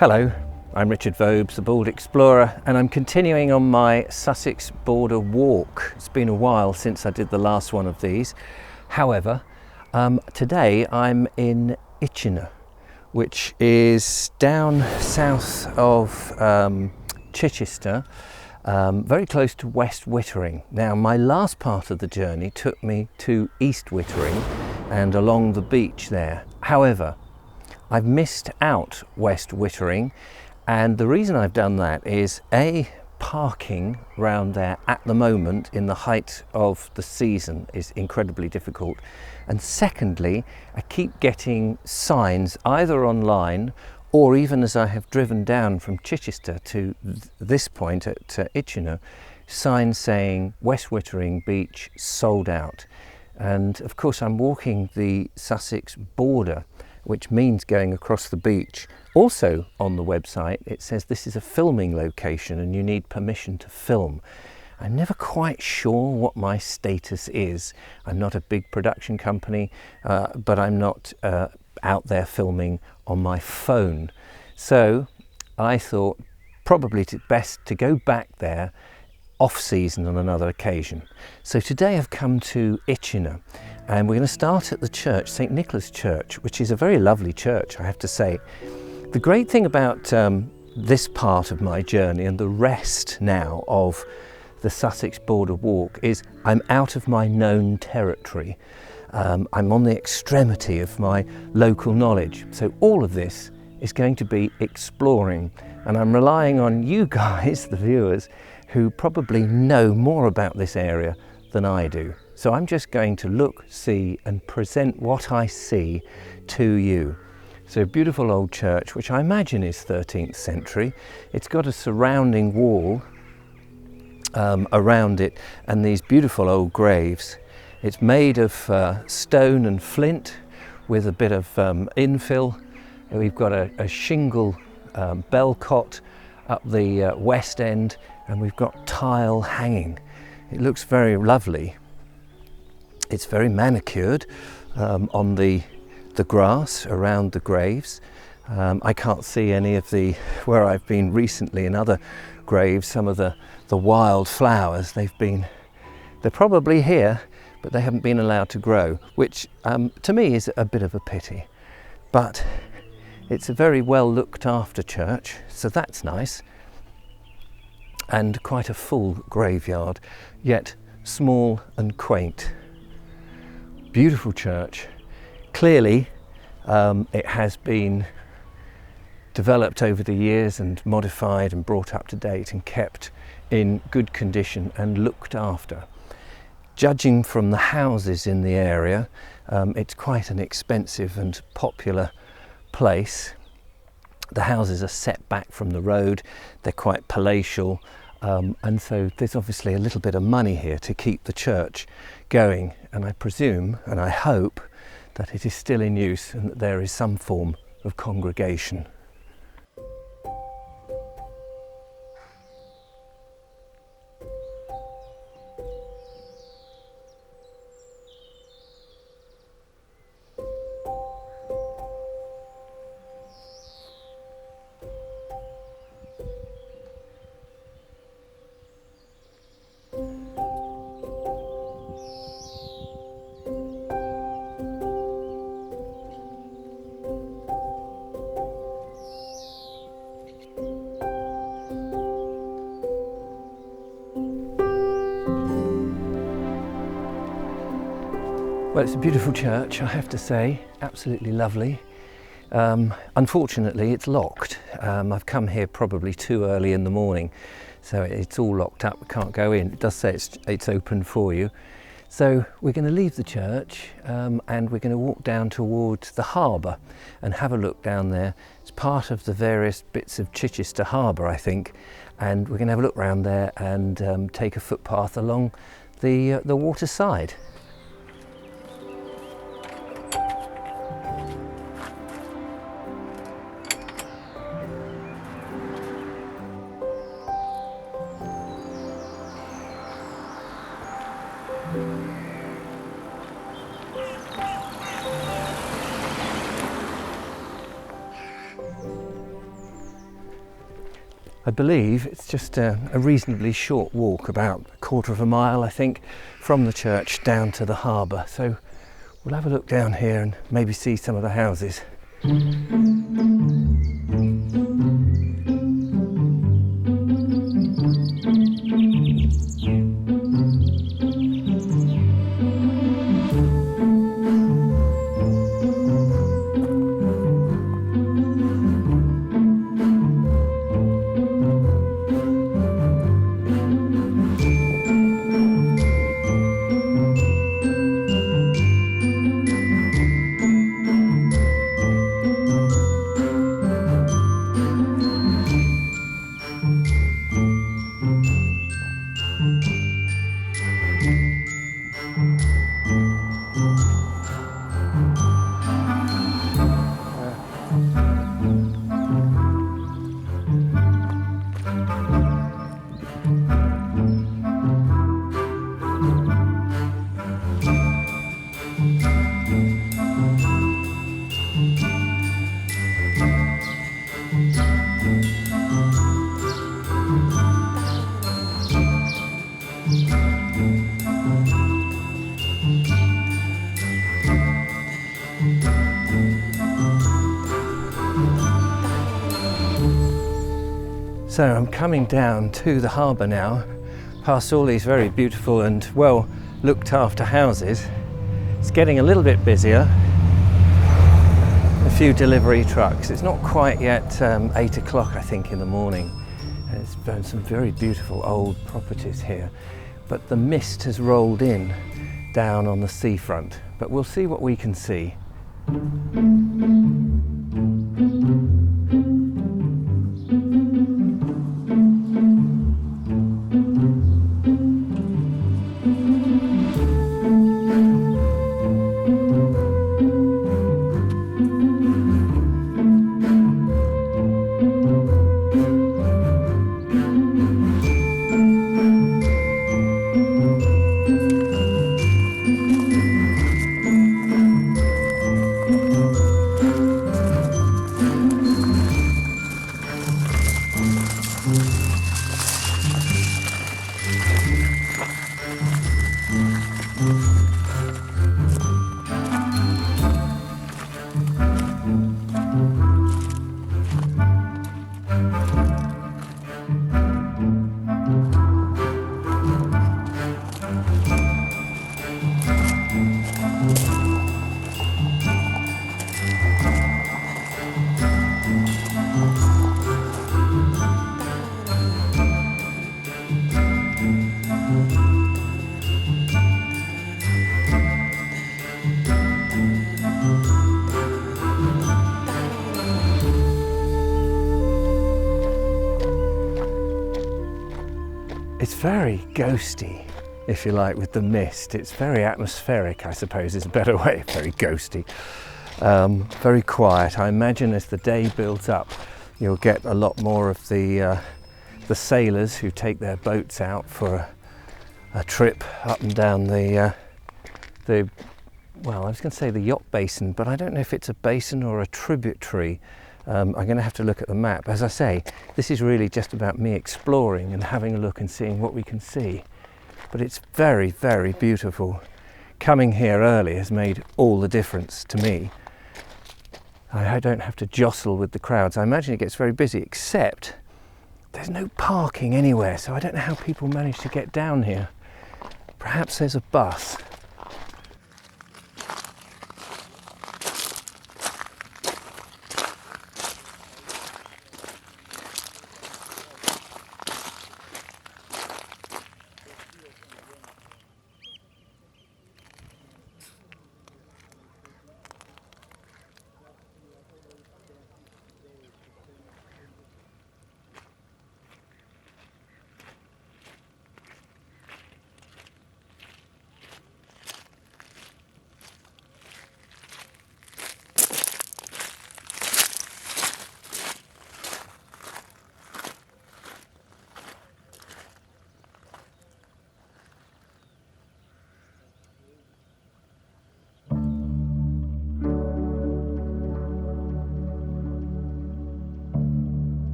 Hello, I'm Richard Vobes, the Bald Explorer, and I'm continuing on my Sussex Border Walk. It's been a while since I did the last one of these. However, today I'm in Itchenor, which is down south of Chichester, very close to West Wittering. Now, my last part of the journey took me to East Wittering and along the beach there. However, I've missed out West Wittering, and the reason I've done that is parking round there at the moment in the height of the season is incredibly difficult, and secondly, I keep getting signs either online or even as I have driven down from Chichester to this point at Itchenor, signs saying West Wittering Beach sold out. And of course I'm walking the Sussex border, which means going across the beach. Also on the website it says this is a filming location and you need permission to film. I'm never quite sure what my status is. I'm not a big production company, but I'm not out there filming on my phone. So I thought probably it's best to go back there off season on another occasion. So today I've come to Itchenor, and we're going to start at the church, St. Nicholas Church, which is a very lovely church, I have to say. The great thing about this part of my journey and the rest now of the Sussex Border Walk is I'm out of my known territory. I'm on the extremity of my local knowledge. So all of this is going to be exploring, and I'm relying on you guys, the viewers, who probably know more about this area than I do. So I'm just going to look, see and present what I see to you. So a beautiful old church, which I imagine is 13th century. It's got a surrounding wall around it and these beautiful old graves. It's made of stone and flint with a bit of infill. We've got a shingle bell cot up the west end, and we've got tile hanging. It looks very lovely. It's very manicured on the grass around the graves. I can't see any of where I've been recently in other graves, some of the wild flowers. They're probably here, but they haven't been allowed to grow, which to me is a bit of a pity. But it's a very well looked after church, so that's nice. And quite a full graveyard, yet small and quaint. Beautiful church. Clearly it has been developed over the years and modified and brought up to date and kept in good condition and looked after. Judging from the houses in the area, it's quite an expensive and popular place. The houses are set back from the road, they're quite palatial, and so there's obviously a little bit of money here to keep the church going, and I presume and I hope that it is still in use and that there is some form of congregation. Well, it's a beautiful church, I have to say, absolutely lovely. Unfortunately, it's locked. I've come here probably too early in the morning, so it's all locked up, we can't go in. It does say it's open for you. So we're going to leave the church and we're going to walk down towards the harbour and have a look down there. It's part of the various bits of Chichester Harbour, I think, and we're going to have a look round there and take a footpath along the water side. I believe it's just a reasonably short walk, about a quarter of a mile, I think, from the church down to the harbour. So we'll have a look down here and maybe see some of the houses. So I'm coming down to the harbour now, past all these very beautiful and well looked after houses. It's getting a little bit busier. A few delivery trucks. It's not quite yet 8 o'clock, I think, in the morning. There's been some very beautiful old properties here, but the mist has rolled in down on the seafront. But we'll see what we can see. It's very ghosty, if you like, with the mist. It's very atmospheric, I suppose, is a better way. Very ghosty. Very quiet. I imagine as the day builds up, you'll get a lot more of the sailors who take their boats out for a trip up and down the well, I was going to say the yacht basin, but I don't know if it's a basin or a tributary. I'm going to have to look at the map. As I say, this is really just about me exploring and having a look and seeing what we can see. But it's very, very beautiful. Coming here early has made all the difference to me. I don't have to jostle with the crowds. I imagine it gets very busy, except there's no parking anywhere, so I don't know how people manage to get down here. Perhaps there's a bus.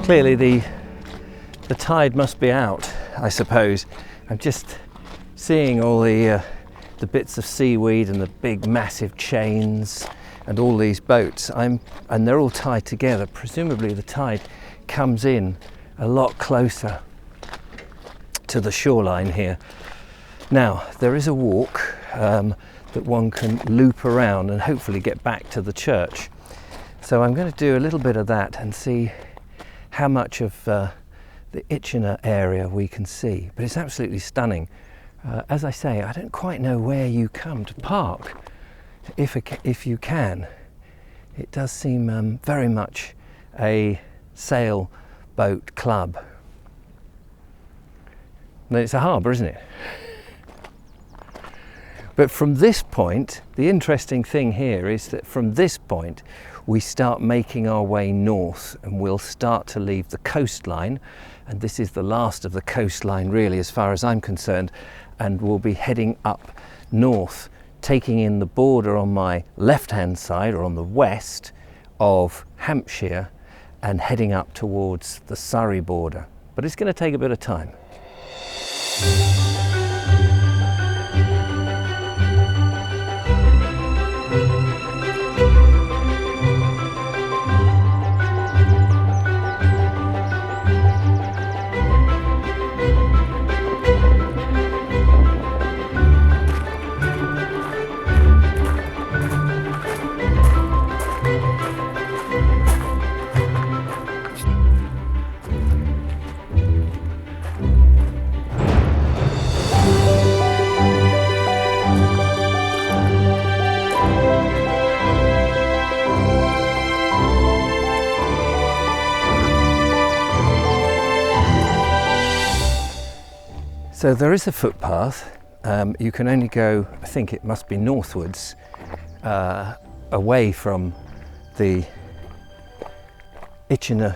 Clearly the tide must be out, I suppose. I'm just seeing all the bits of seaweed and the big massive chains and all these boats. And they're all tied together. Presumably the tide comes in a lot closer to the shoreline here. Now there is a walk that one can loop around and hopefully get back to the church. So I'm going to do a little bit of that and see how much of the Itchenor area we can see. But it's absolutely stunning. As I say, I don't quite know where you come to park, if you can. It does seem very much a sailboat club. No, it's a harbour, isn't it? But from this point, the interesting thing here is that from this point we start making our way north, and we'll start to leave the coastline, and this is the last of the coastline really as far as I'm concerned, and we'll be heading up north, taking in the border on my left hand side or on the west of Hampshire and heading up towards the Surrey border. But it's going to take a bit of time. So there is a footpath. You can only go, I think it must be northwards, away from the Itchenor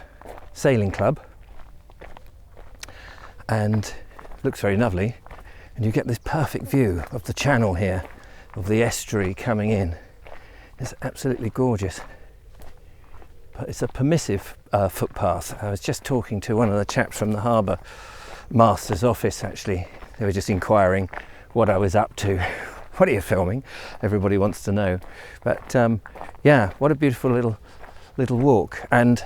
Sailing Club, and looks very lovely, and you get this perfect view of the channel here, of the estuary coming in. It's absolutely gorgeous. But it's a permissive footpath. I was just talking to one of the chaps from the Harbour master's office actually. They were just inquiring what I was up to. What are you filming? Everybody wants to know. But yeah, what a beautiful little walk. And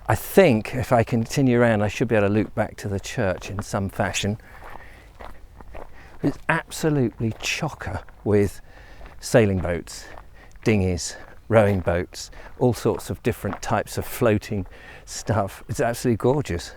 I think if I continue around I should be able to loop back to the church in some fashion. It's absolutely chocker with sailing boats, dinghies, rowing boats, all sorts of different types of floating stuff. It's absolutely gorgeous.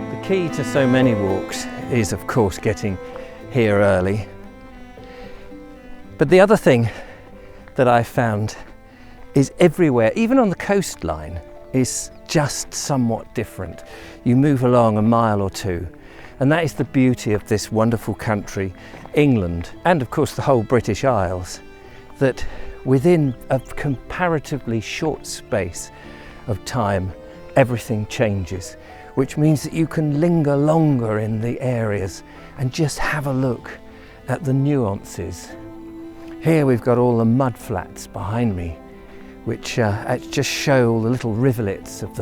The key to so many walks is of course getting here early. But the other thing that I found is everywhere, even on the coastline, is just somewhat different. You move along a mile or two, and that is the beauty of this wonderful country, England, and of course the whole British Isles, that within a comparatively short space of time, everything changes, which means that you can linger longer in the areas and just have a look at the nuances. Here we've got all the mud flats behind me, which just show all the little rivulets of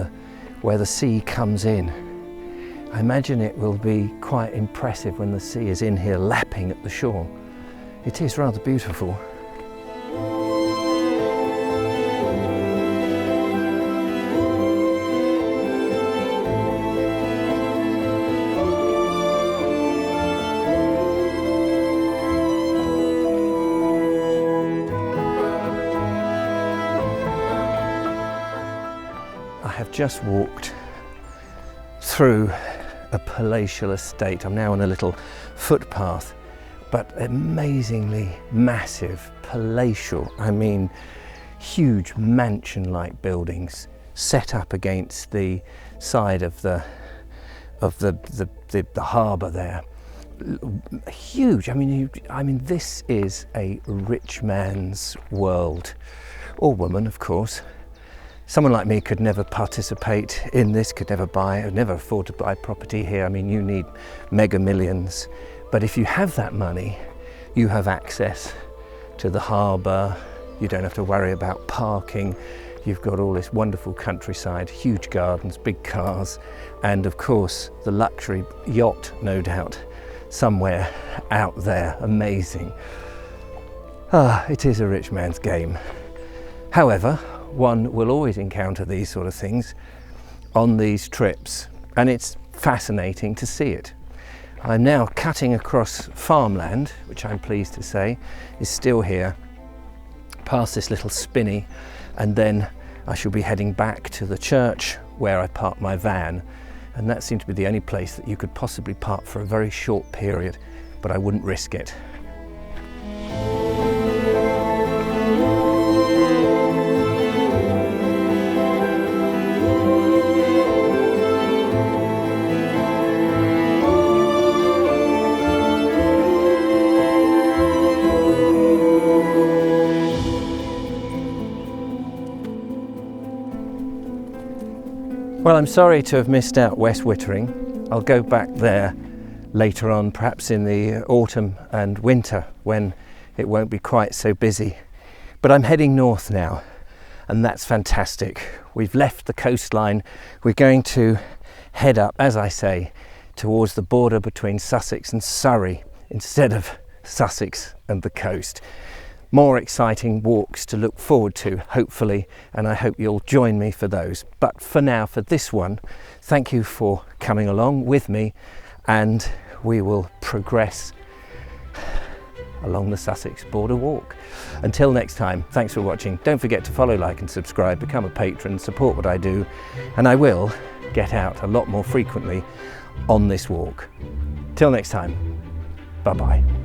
where the sea comes in. I imagine it will be quite impressive when the sea is in here lapping at the shore. It is rather beautiful. I have just walked through a palatial estate. I'm now on a little footpath, but amazingly massive, palatial. I mean, huge mansion-like buildings set up against the side of the of the harbour there. Huge. I mean, this is a rich man's world, or woman, of course. Someone like me could never participate in this, could never afford to buy property here. I mean, you need mega millions. But if you have that money, you have access to the harbour. You don't have to worry about parking. You've got all this wonderful countryside, huge gardens, big cars, and of course the luxury yacht, no doubt, somewhere out there. Amazing. It is a rich man's game. However, one will always encounter these sort of things on these trips, and it's fascinating to see it. I'm now cutting across farmland, which I'm pleased to say is still here, past this little spinney, and then I shall be heading back to the church where I parked my van, and that seemed to be the only place that you could possibly park for a very short period, but I wouldn't risk it. Well, I'm sorry to have missed out West Wittering. I'll go back there later on, perhaps in the autumn and winter when it won't be quite so busy. But I'm heading north now, and that's fantastic. We've left the coastline. We're going to head up, as I say, towards the border between Sussex and Surrey instead of Sussex and the coast. More exciting walks to look forward to, hopefully, and I hope you'll join me for those. But for now, for this one, thank you for coming along with me, and we will progress along the Sussex Border Walk. Until next time, thanks for watching. Don't forget to follow, like and subscribe, become a patron, support what I do, and I will get out a lot more frequently on this walk. Till next time, bye-bye.